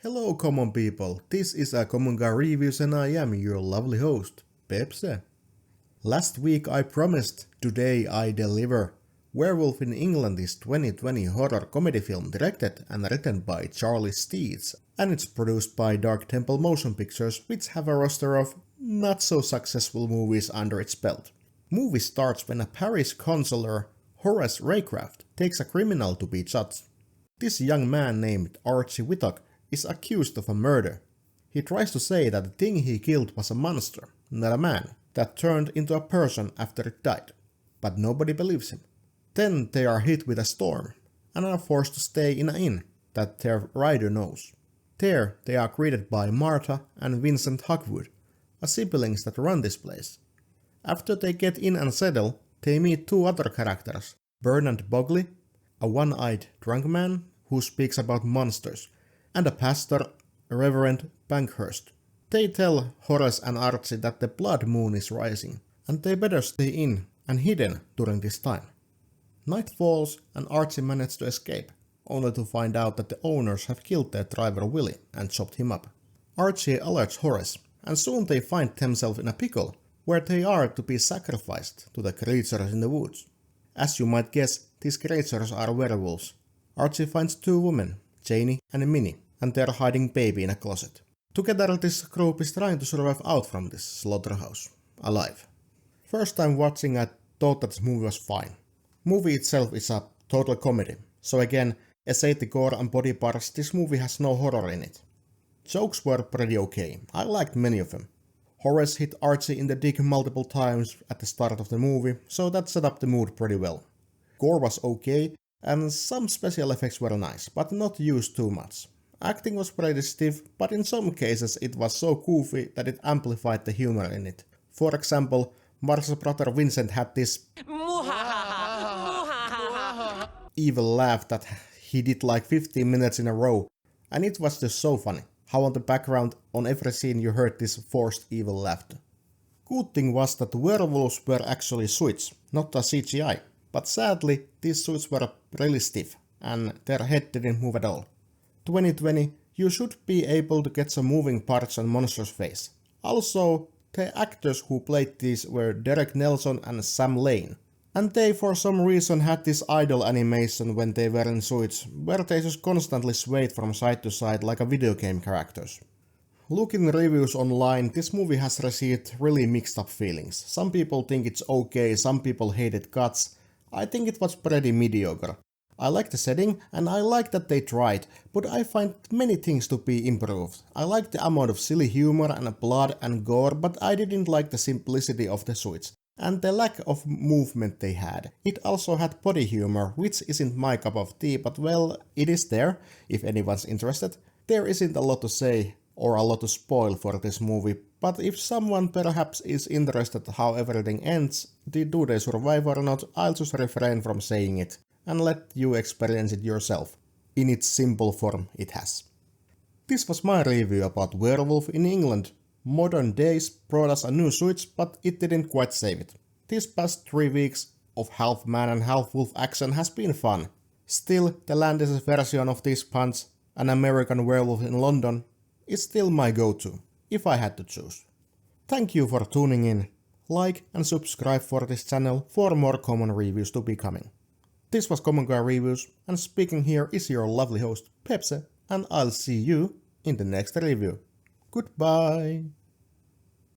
Hello common people, this is a Common Guy Reviews and I am your lovely host, Pepse. Last week I promised, today I deliver. Werewolf in England is 2020 horror comedy film directed and written by Charlie Steeds, and it's produced by Dark Temple Motion Pictures, which have a roster of not so successful movies under its belt. Movie starts when a parish councillor, Horace Raycraft, takes a criminal to be judged. This young man named Archie Whittock is accused of a murder. He tries to say that the thing he killed was a monster, not a man, that turned into a person after it died. But nobody believes him. Then they are hit with a storm, and are forced to stay in an inn that their rider knows. There they are greeted by Martha and Vincent Hogwood, a siblings that run this place. After they get in and settle, they meet two other characters, Bernard Bogley, a one-eyed drunk man who speaks about monsters, and a pastor, Reverend Bankhurst. They tell Horace and Archie that the blood moon is rising, and they better stay in and hidden during this time. Night falls and Archie manages to escape, only to find out that the owners have killed their driver Willie and chopped him up. Archie alerts Horace, and soon they find themselves in a pickle, where they are to be sacrificed to the creatures in the woods. As you might guess, these creatures are werewolves. Archie finds two women, Janie and Minnie, and they are hiding baby in a closet. Together this group is trying to survive out from this slaughterhouse, alive. First time watching I thought that this movie was fine. Movie itself is a total comedy, so again, aside the gore and body parts, this movie has no horror in it. Jokes were pretty okay, I liked many of them. Horace hit Archie in the dick multiple times at the start of the movie, so that set up the mood pretty well. Gore was okay, and some special effects were nice, but not used too much. Acting was pretty stiff, but in some cases it was so goofy that it amplified the humor in it. For example, Marsh's brother Vincent had this evil laugh that he did like 15 minutes in a row, and it was just so funny, how on the background on every scene you heard this forced evil laughter. Good thing was that the werewolves were actually suits, not a CGI, but sadly these suits were really stiff, and their head didn't move at all. 2020, you should be able to get some moving parts on monsters' face. Also, the actors who played these were Derek Nelson and Sam Lane. And they for some reason had this idle animation when they were in suits, where they just constantly swayed from side to side like a video game characters. Looking reviews online, this movie has received really mixed up feelings. Some people think it's okay, some people hate it guts. I think it was pretty mediocre. I like the setting and I like that they tried, but I find many things to be improved. I like the amount of silly humor and blood and gore, but I didn't like the simplicity of the suits and the lack of movement they had. It also had body humor, which isn't my cup of tea, but well, it is there, if anyone's interested. There isn't a lot to say or a lot to spoil for this movie, but if someone perhaps is interested how everything ends, do they survive or not, I'll just refrain from saying it and let you experience it yourself. In its simple form it has. This was my review about Werewolf in England. Modern days brought us a new switch, but it didn't quite save it. These past 3 weeks of half man and half wolf action has been fun. Still, the Landis' version of this punch, An American Werewolf in London, is still my go-to, if I had to choose. Thank you for tuning in. Like and subscribe for this channel for more common reviews to be coming. This was Common Guy Reviews, and speaking here is your lovely host Pepse, and I'll see you in the next review. Goodbye!